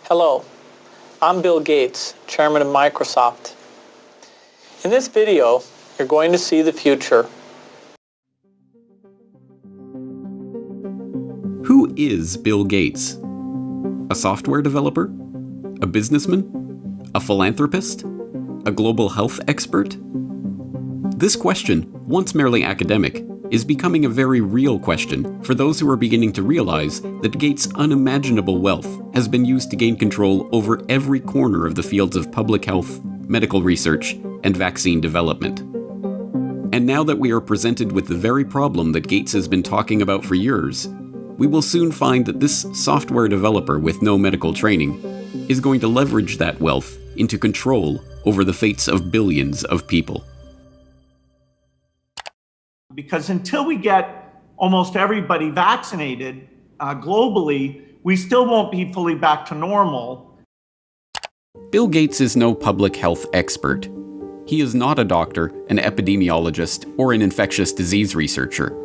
Hello, I'm Bill Gates, Chairman of Microsoft. In this video, you're going to see the future. Who is Bill Gates? A software developer? A businessman? A philanthropist? A global health expert? This question, once merely academic, is becoming a very real question for those who are beginning to realize that Gates' unimaginable wealth has been used to gain control over every corner of the fields of public health, medical research, and vaccine development. And now that we are presented with the very problem that Gates has been talking about for years, we will soon find that this software developer with no medical training is going to leverage that wealth into control over the fates of billions of people. Because until we get almost everybody vaccinated globally, we still won't be fully back to normal. Bill Gates is no public health expert. He is not a doctor, an epidemiologist, or an infectious disease researcher.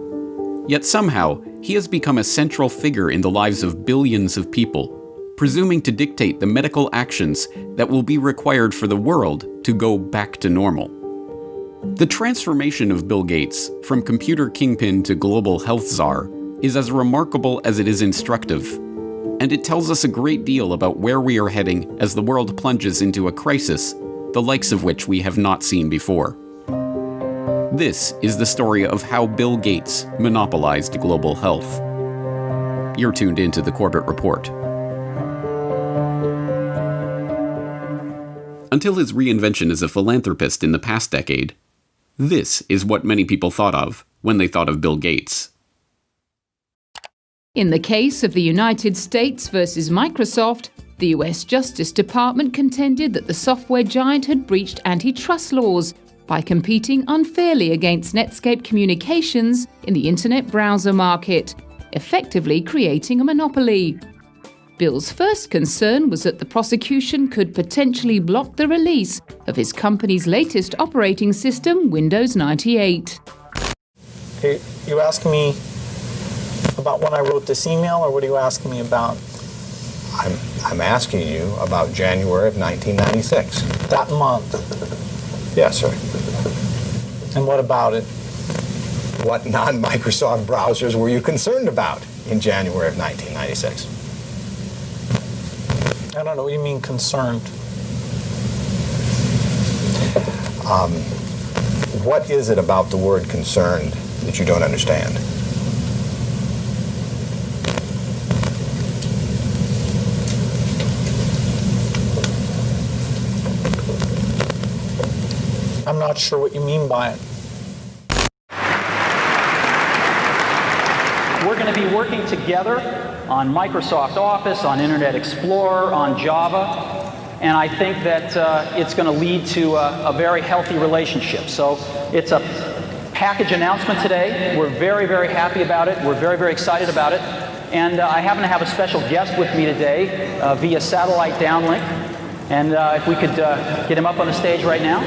Yet somehow, he has become a central figure in the lives of billions of people, presuming to dictate the medical actions that will be required for the world to go back to normal. The transformation of Bill Gates from computer kingpin to global health czar is as remarkable as it is instructive, and it tells us a great deal about where we are heading as the world plunges into a crisis, the likes of which we have not seen before. This is the story of how Bill Gates monopolized global health. You're tuned into the Corbett Report. Until his reinvention as a philanthropist in the past decade, this is what many people thought of when they thought of Bill Gates. In the case of the United States versus Microsoft, the US Justice Department contended that the software giant had breached antitrust laws by competing unfairly against Netscape Communications in the internet browser market, effectively creating a monopoly. Bill's first concern was that the prosecution could potentially block the release of his company's latest operating system, Windows 98. Are you asking me about when I wrote this email, or what are you asking me about? I'm asking you about January of 1996. That month. Yes, sir. And what about it? What non-Microsoft browsers were you concerned about in January of 1996? I don't know what you mean concerned. What is it about the word concerned that you don't understand? I'm not sure what you mean by it. We're going to be working together on Microsoft Office, on Internet Explorer, on Java, and I think that it's going to lead to a very healthy relationship. So it's a package announcement today. We're very, very happy about it. We're very, very excited about it. And I happen to have a special guest with me today via satellite downlink. And if we could get him up on the stage right now.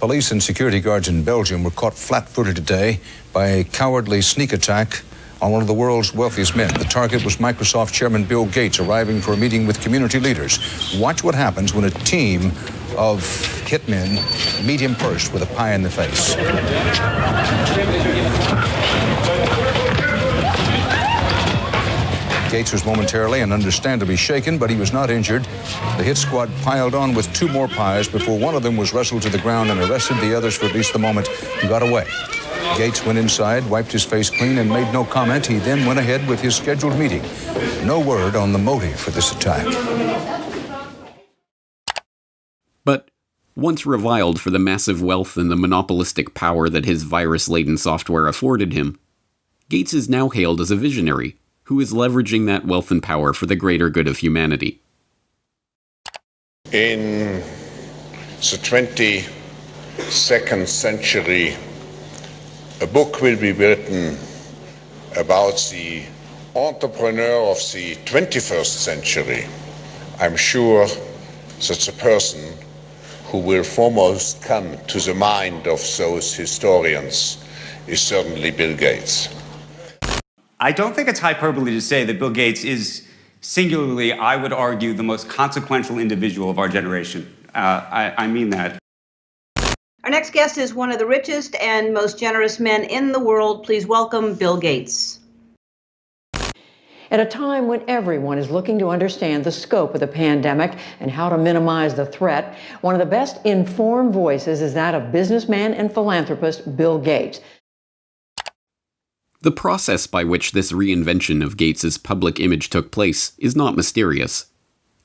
Police and security guards in Belgium were caught flat-footed today by a cowardly sneak attack on one of the world's wealthiest men. The target was Microsoft chairman Bill Gates, arriving for a meeting with community leaders. Watch what happens when a team of hitmen meet him first with a pie in the face. Gates was momentarily and understandably shaken, but he was not injured. The hit squad piled on with two more pies before one of them was wrestled to the ground and arrested. The others, for at least the moment, got away. Gates went inside, wiped his face clean, and made no comment. He then went ahead with his scheduled meeting. No word on the motive for this attack. But once reviled for the massive wealth and the monopolistic power that his virus-laden software afforded him, Gates is now hailed as a visionary who is leveraging that wealth and power for the greater good of humanity. In the 22nd century, a book will be written about the entrepreneur of the 21st century. I'm sure that the person who will foremost come to the mind of those historians is certainly Bill Gates. I don't think it's hyperbole to say that Bill Gates is singularly, I would argue, the most consequential individual of our generation. I mean that. Our next guest is one of the richest and most generous men in the world. Please welcome Bill Gates. At a time when everyone is looking to understand the scope of the pandemic and how to minimize the threat, one of the best informed voices is that of businessman and philanthropist Bill Gates. The process by which this reinvention of Gates's public image took place is not mysterious.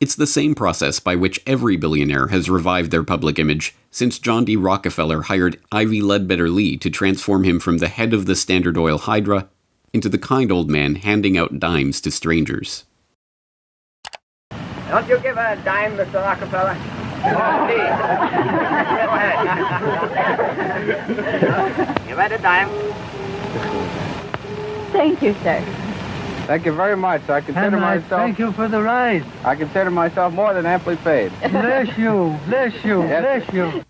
It's the same process by which every billionaire has revived their public image since John D. Rockefeller hired Ivy Ledbetter Lee to transform him from the head of the Standard Oil Hydra into the kind old man handing out dimes to strangers. Don't you give a dime, Mr. Rockefeller? Go ahead. Give it a dime. Thank you, sir. Thank you very much. I consider myself... Thank you for the ride. I consider myself more than amply paid. Bless you, bless you, Yes. bless you.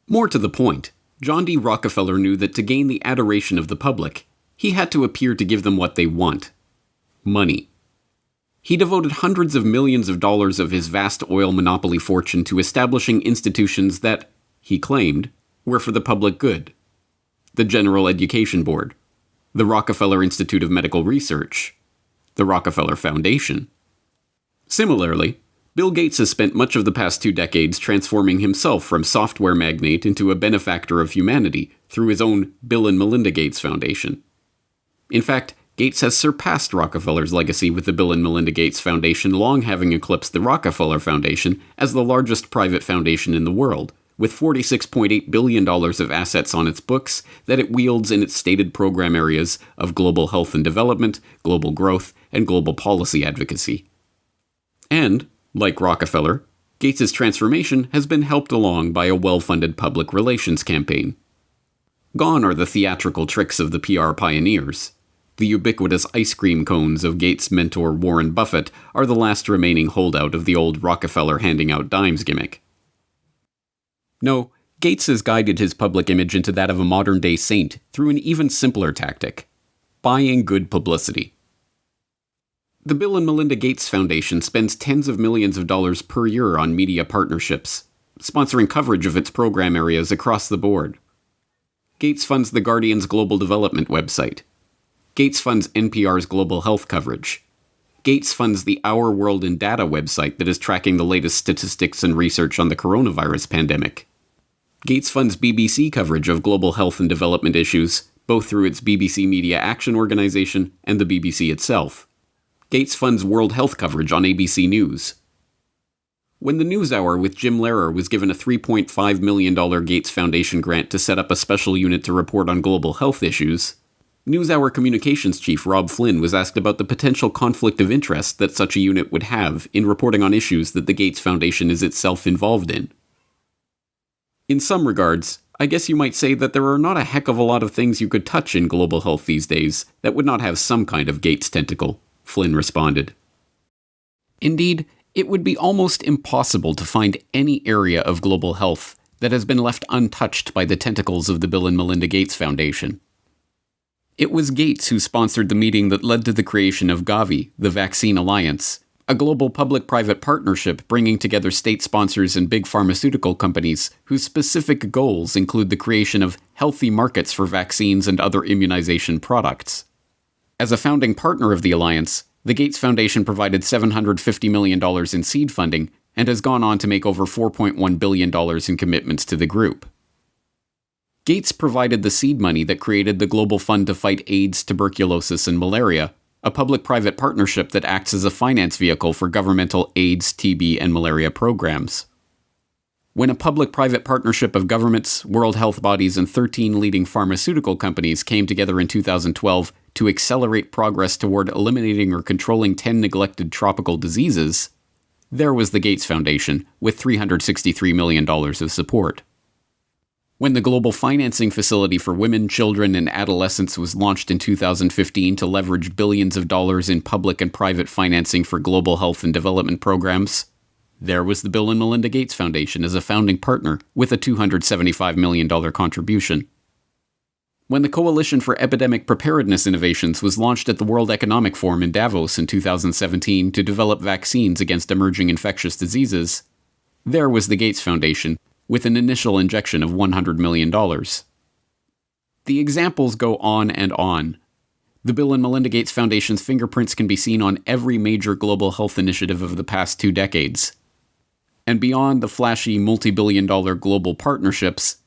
More to the point, John D. Rockefeller knew that to gain the adoration of the public, he had to appear to give them what they want: money. He devoted hundreds of millions of dollars of his vast oil monopoly fortune to establishing institutions that, he claimed, were for the public good. The General Education Board, the Rockefeller Institute of Medical Research, the Rockefeller Foundation. Similarly, Bill Gates has spent much of the past 2 decades transforming himself from software magnate into a benefactor of humanity through his own Bill and Melinda Gates Foundation. In fact, Gates has surpassed Rockefeller's legacy, with the Bill and Melinda Gates Foundation long having eclipsed the Rockefeller Foundation as the largest private foundation in the world, with $46.8 billion of assets on its books that it wields in its stated program areas of global health and development, global growth, and global policy advocacy. And, like Rockefeller, Gates's transformation has been helped along by a well-funded public relations campaign. Gone are the theatrical tricks of the PR pioneers. The ubiquitous ice cream cones of Gates' mentor Warren Buffett are the last remaining holdout of the old Rockefeller handing out dimes gimmick. No, Gates has guided his public image into that of a modern-day saint through an even simpler tactic: buying good publicity. The Bill and Melinda Gates Foundation spends tens of millions of dollars per year on media partnerships, sponsoring coverage of its program areas across the board. Gates funds The Guardian's global development website. Gates funds NPR's global health coverage. Gates funds the Our World in Data website that is tracking the latest statistics and research on the coronavirus pandemic. Gates funds BBC coverage of global health and development issues, both through its BBC Media Action Organization and the BBC itself. Gates funds World Health coverage on ABC News. When the NewsHour with Jim Lehrer was given a $3.5 million Gates Foundation grant to set up a special unit to report on global health issues, NewsHour communications chief Rob Flynn was asked about the potential conflict of interest that such a unit would have in reporting on issues that the Gates Foundation is itself involved in. In some regards, I guess you might say that there are not a heck of a lot of things you could touch in global health these days that would not have some kind of Gates tentacle, Flynn responded. Indeed, it would be almost impossible to find any area of global health that has been left untouched by the tentacles of the Bill and Melinda Gates Foundation. It was Gates who sponsored the meeting that led to the creation of Gavi, the Vaccine Alliance, a global public-private partnership bringing together state sponsors and big pharmaceutical companies whose specific goals include the creation of healthy markets for vaccines and other immunization products. As a founding partner of the alliance, the Gates Foundation provided $750 million in seed funding and has gone on to make over $4.1 billion in commitments to the group. Gates provided the seed money that created the Global Fund to Fight AIDS, Tuberculosis, and Malaria, a public-private partnership that acts as a finance vehicle for governmental AIDS, TB, and malaria programs. When a public-private partnership of governments, world health bodies, and 13 leading pharmaceutical companies came together in 2012 to accelerate progress toward eliminating or controlling 10 neglected tropical diseases, there was the Gates Foundation, with $363 million of support. When the Global Financing Facility for Women, Children, and Adolescents was launched in 2015 to leverage billions of dollars in public and private financing for global health and development programs, There was the Bill and Melinda Gates Foundation as a founding partner with a $275 million contribution. When the Coalition for Epidemic Preparedness Innovations was launched at the World Economic Forum in Davos in 2017 to develop vaccines against emerging infectious diseases, there was the Gates Foundation with an initial injection of $100 million. The examples go on and on. The Bill and Melinda Gates Foundation's fingerprints can be seen on every major global health initiative of the past 2 decades. And beyond the flashy multi-billion-dollar global partnerships,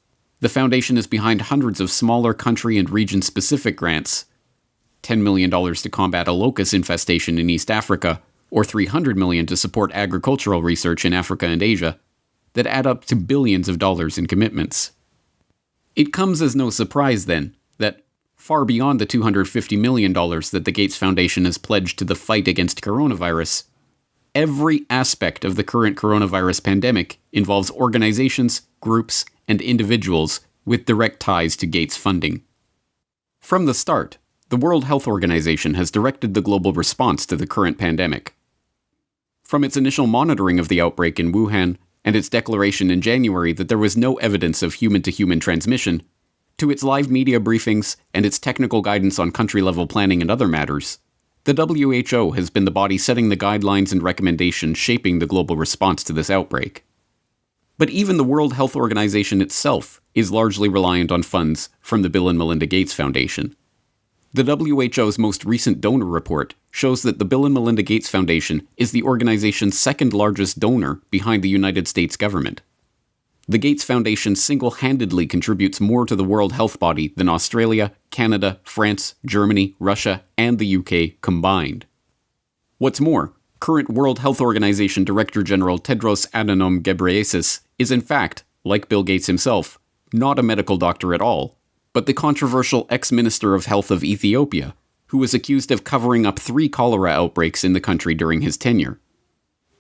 the foundation is behind hundreds of smaller country and region-specific grants, $10 million to combat a locust infestation in East Africa, or $300 million to support agricultural research in Africa and Asia, that add up to billions of dollars in commitments. It comes as no surprise, then, that far beyond the $250 million that the Gates Foundation has pledged to the fight against coronavirus, every aspect of the current coronavirus pandemic involves organizations, groups, and individuals with direct ties to Gates funding. From the start, the World Health Organization has directed the global response to the current pandemic. From its initial monitoring of the outbreak in Wuhan and its declaration in January that there was no evidence of human-to-human transmission, to its live media briefings and its technical guidance on country-level planning and other matters, the WHO has been the body setting the guidelines and recommendations shaping the global response to this outbreak. But even the World Health Organization itself is largely reliant on funds from the Bill and Melinda Gates Foundation. The WHO's most recent donor report shows that the Bill and Melinda Gates Foundation is the organization's second largest donor behind the United States government. The Gates Foundation single-handedly contributes more to the World Health Body than Australia, Canada, France, Germany, Russia, and the UK combined. What's more, current World Health Organization Director General Tedros Adhanom Ghebreyesus is in fact, like Bill Gates himself, not a medical doctor at all, but the controversial ex-Minister of Health of Ethiopia, who was accused of covering up 3 cholera outbreaks in the country during his tenure.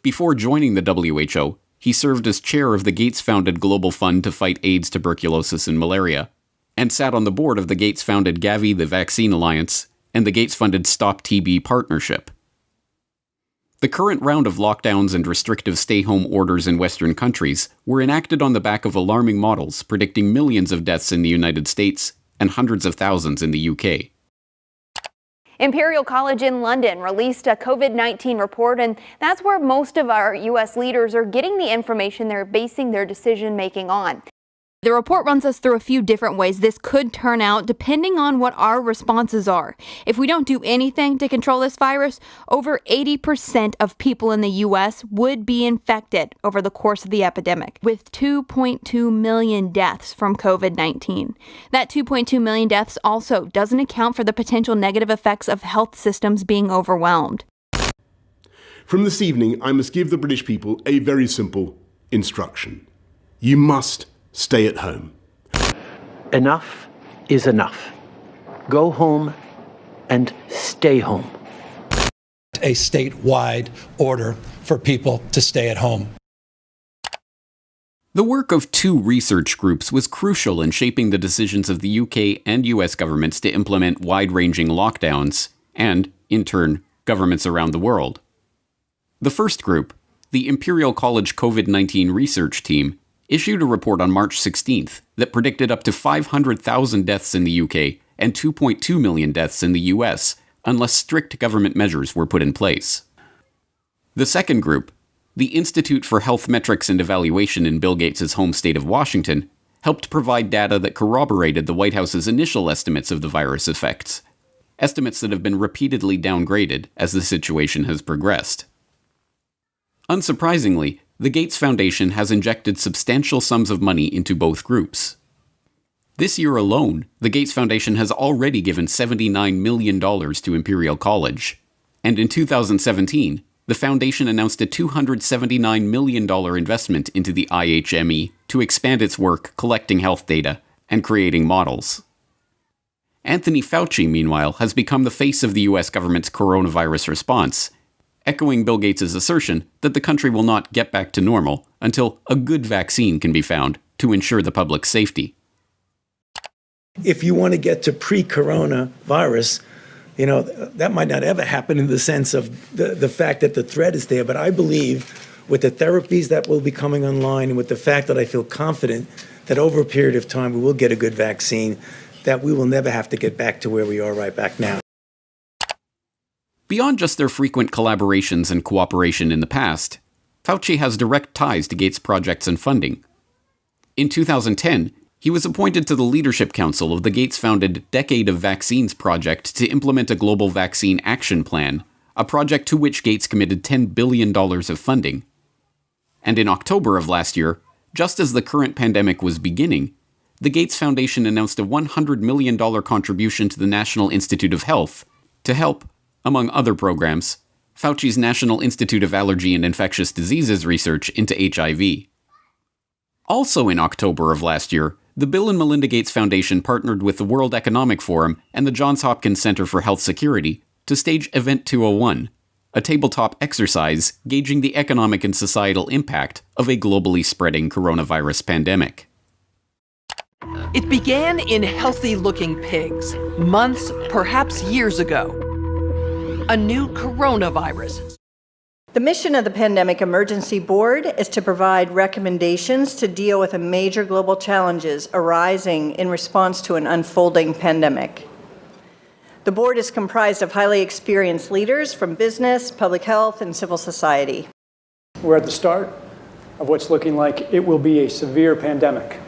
Before joining the WHO, he served as chair of the Gates-founded Global Fund to fight AIDS, tuberculosis, and malaria, and sat on the board of the Gates-founded Gavi, the Vaccine Alliance, and the Gates-funded Stop TB Partnership. The current round of lockdowns and restrictive stay-home orders in Western countries were enacted on the back of alarming models predicting millions of deaths in the United States and hundreds of thousands in the UK. Imperial College in London released a COVID-19 report, and that's where most of our U.S. leaders are getting the information they're basing their decision-making on. The report runs us through a few different ways this could turn out depending on what our responses are. If we don't do anything to control this virus, over 80% of people in the U.S. would be infected over the course of the epidemic, with 2.2 million deaths from COVID-19. That 2.2 million deaths also doesn't account for the potential negative effects of health systems being overwhelmed. From this evening, I must give the British people a very simple instruction. You must stay at home. Enough is enough. Go home and stay home. A statewide order for people to stay at home. The work of 2 research groups was crucial in shaping the decisions of the UK and US governments to implement wide-ranging lockdowns, and, in turn, governments around the world. The first group, the Imperial College COVID-19 Research Team, issued a report on March 16th that predicted up to 500,000 deaths in the UK and 2.2 million deaths in the US unless strict government measures were put in place. The second group, the Institute for Health Metrics and Evaluation in Bill Gates' home state of Washington, helped provide data that corroborated the White House's initial estimates of the virus effects, estimates that have been repeatedly downgraded as the situation has progressed. Unsurprisingly, the Gates Foundation has injected substantial sums of money into both groups. This year alone, the Gates Foundation has already given $79 million to Imperial College, and in 2017, the foundation announced a $279 million investment into the IHME to expand its work collecting health data and creating models. Anthony Fauci, meanwhile, has become the face of the US government's coronavirus response, echoing Bill Gates' assertion that the country will not get back to normal until a good vaccine can be found to ensure the public's safety. If you want to get to pre-corona virus, that might not ever happen in the sense of the fact that the threat is there, but I believe with the therapies that will be coming online and with the fact that I feel confident that over a period of time we will get a good vaccine, that we will never have to get back to where we are right back now. Beyond just their frequent collaborations and cooperation in the past, Fauci has direct ties to Gates' projects and funding. In 2010, he was appointed to the Leadership Council of the Gates-founded Decade of Vaccines project to implement a global vaccine action plan, a project to which Gates committed $10 billion of funding. And in October of last year, just as the current pandemic was beginning, the Gates Foundation announced a $100 million contribution to the National Institute of Health to help, among other programs, Fauci's National Institute of Allergy and Infectious Diseases research into HIV. Also in October of last year, the Bill and Melinda Gates Foundation partnered with the World Economic Forum and the Johns Hopkins Center for Health Security to stage Event 201, a tabletop exercise gauging the economic and societal impact of a globally spreading coronavirus pandemic. It began in healthy-looking pigs, months, perhaps years ago. A new coronavirus. The mission of the Pandemic Emergency Board is to provide recommendations to deal with the major global challenges arising in response to an unfolding pandemic. The board is comprised of highly experienced leaders from business, public health, and civil society. We're at the start of what's looking like it will be a severe pandemic.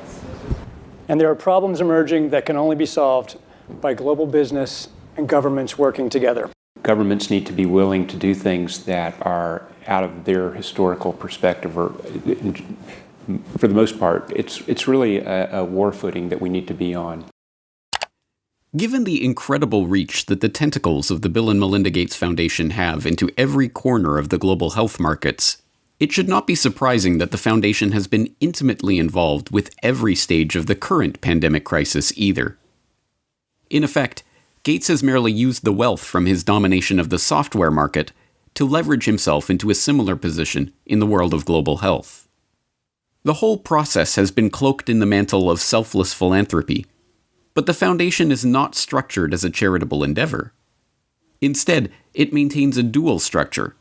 And there are problems emerging that can only be solved by global business and governments working together. Governments need to be willing to do things that are out of their historical perspective, or for the most part, it's really a war footing that we need to be on. Given the incredible reach that the tentacles of the Bill and Melinda Gates Foundation have into every corner of the global health markets, it should not be surprising that the foundation has been intimately involved with every stage of the current pandemic crisis either. In effect, Gates has merely used the wealth from his domination of the software market to leverage himself into a similar position in the world of global health. The whole process has been cloaked in the mantle of selfless philanthropy, but the foundation is not structured as a charitable endeavor. Instead, it maintains a dual structure.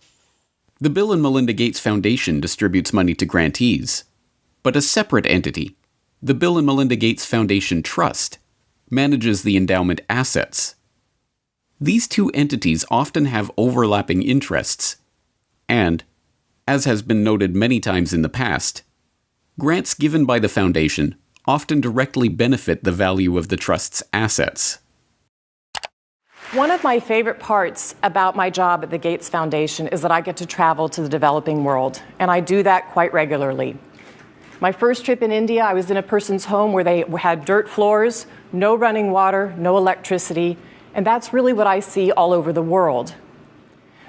The Bill and Melinda Gates Foundation distributes money to grantees, but a separate entity, the Bill and Melinda Gates Foundation Trust, manages the endowment assets. These two entities often have overlapping interests, and, as has been noted many times in the past, grants given by the foundation often directly benefit the value of the trust's assets. One of my favorite parts about my job at the Gates Foundation is that I get to travel to the developing world, and I do that quite regularly. My first trip in India, I was in a person's home where they had dirt floors, no running water, no electricity, and that's really what I see all over the world.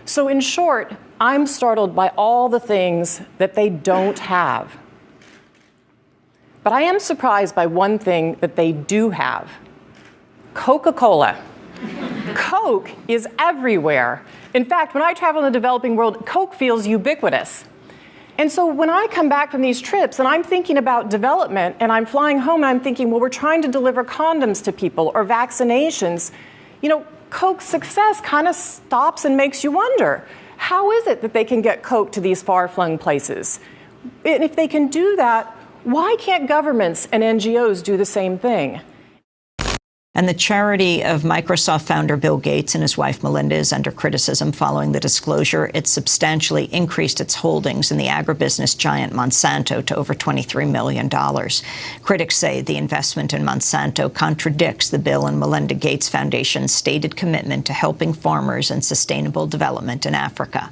So in short, I'm startled by all the things that they don't have. But I am surprised by one thing that they do have: Coca-Cola. Coke is everywhere. In fact, when I travel in the developing world, Coke feels ubiquitous. And so when I come back from these trips and I'm thinking about development and I'm flying home and I'm thinking, well, we're trying to deliver condoms to people or vaccinations, Coke's success kind of stops and makes you wonder, how is it that they can get Coke to these far-flung places? And if they can do that, why can't governments and NGOs do the same thing? And the charity of Microsoft founder Bill Gates and his wife Melinda is under criticism following the disclosure. It substantially increased its holdings in the agribusiness giant Monsanto to over $23 million. Critics say the investment in Monsanto contradicts the Bill and Melinda Gates Foundation's stated commitment to helping farmers and sustainable development in Africa.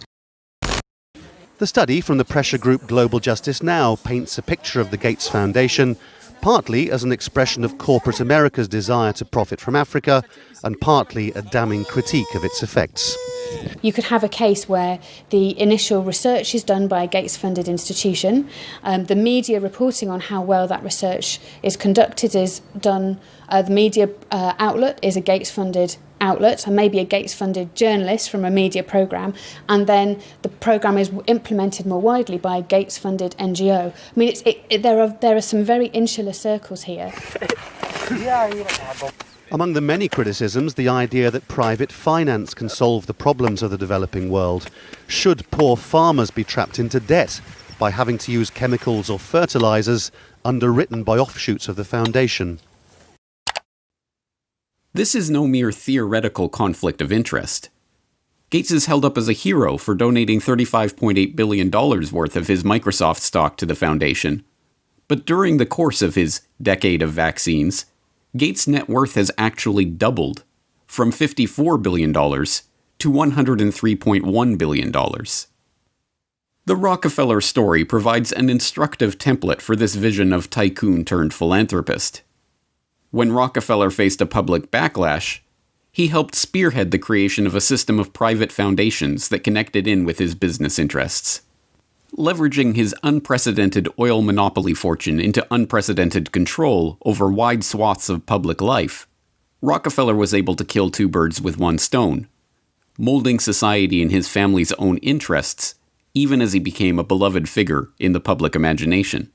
The study from the pressure group Global Justice Now paints a picture of the Gates Foundation partly as an expression of corporate America's desire to profit from Africa, and partly a damning critique of its effects. You could have a case where the initial research is done by a Gates-funded institution, the media reporting on how well that research is conducted is done, the media outlet is a Gates-funded outlet and maybe a Gates-funded journalist from a media program, and then the program is implemented more widely by a Gates-funded NGO. I mean, there are some very insular circles here. Among the many criticisms, the idea that private finance can solve the problems of the developing world. Should poor farmers be trapped into debt by having to use chemicals or fertilizers underwritten by offshoots of the foundation? This is no mere theoretical conflict of interest. Gates is held up as a hero for donating $35.8 billion worth of his Microsoft stock to the foundation. But during the course of his decade of vaccines, Gates' net worth has actually doubled, from $54 billion to $103.1 billion. The Rockefeller story provides an instructive template for this vision of tycoon turned philanthropist. When Rockefeller faced a public backlash, he helped spearhead the creation of a system of private foundations that connected in with his business interests. Leveraging his unprecedented oil monopoly fortune into unprecedented control over wide swaths of public life, Rockefeller was able to kill two birds with one stone, molding society in his family's own interests, even as he became a beloved figure in the public imagination.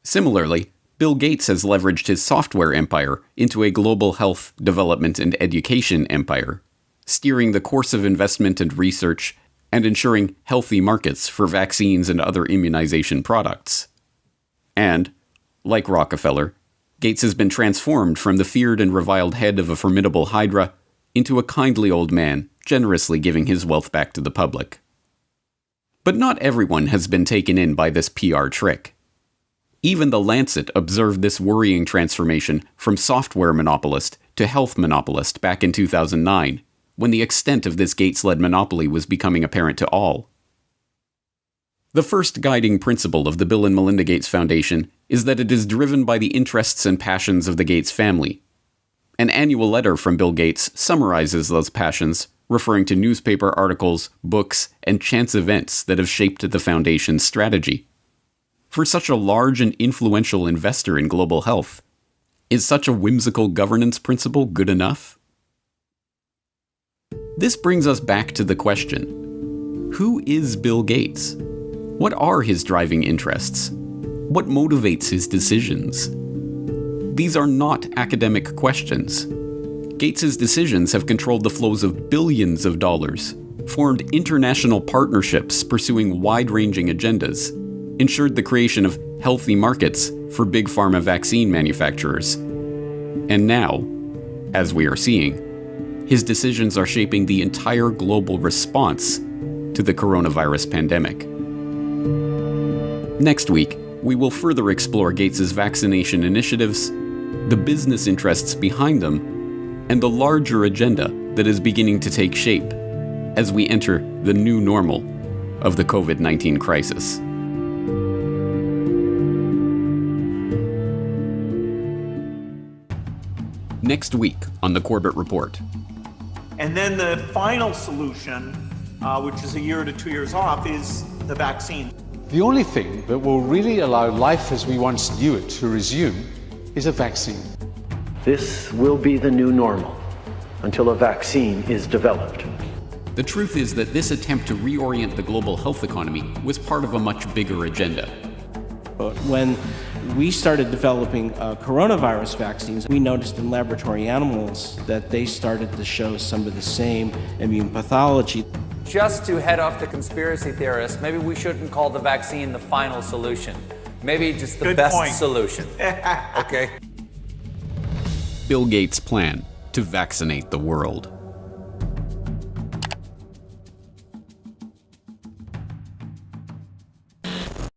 Similarly, Bill Gates has leveraged his software empire into a global health, development, and education empire, steering the course of investment and research and ensuring healthy markets for vaccines and other immunization products. And, like Rockefeller, Gates has been transformed from the feared and reviled head of a formidable hydra into a kindly old man, generously giving his wealth back to the public. But not everyone has been taken in by this PR trick. Even The Lancet observed this worrying transformation from software monopolist to health monopolist back in 2009, when the extent of this Gates-led monopoly was becoming apparent to all. The first guiding principle of the Bill and Melinda Gates Foundation is that it is driven by the interests and passions of the Gates family. An annual letter from Bill Gates summarizes those passions, referring to newspaper articles, books, and chance events that have shaped the foundation's strategy. For such a large and influential investor in global health, is such a whimsical governance principle good enough? This brings us back to the question: who is Bill Gates? What are his driving interests? What motivates his decisions? These are not academic questions. Gates's decisions have controlled the flows of billions of dollars, formed international partnerships pursuing wide-ranging agendas, ensured the creation of healthy markets for big pharma vaccine manufacturers. And now, as we are seeing, his decisions are shaping the entire global response to the coronavirus pandemic. Next week, we will further explore Gates's vaccination initiatives, the business interests behind them, and the larger agenda that is beginning to take shape as we enter the new normal of the COVID-19 crisis. Next week on the Corbett Report. And then the final solution, which is a year to 2 years off, is the vaccine. The only thing that will really allow life as we once knew it to resume is a vaccine. This will be the new normal until a vaccine is developed. The truth is that this attempt to reorient the global health economy was part of a much bigger agenda. But when we started developing coronavirus vaccines, we noticed in laboratory animals that they started to show some of the same immune pathology. Just to head off the conspiracy theorists, maybe we shouldn't call the vaccine the final solution. Maybe just the best solution. Okay? Bill Gates' plan to vaccinate the world.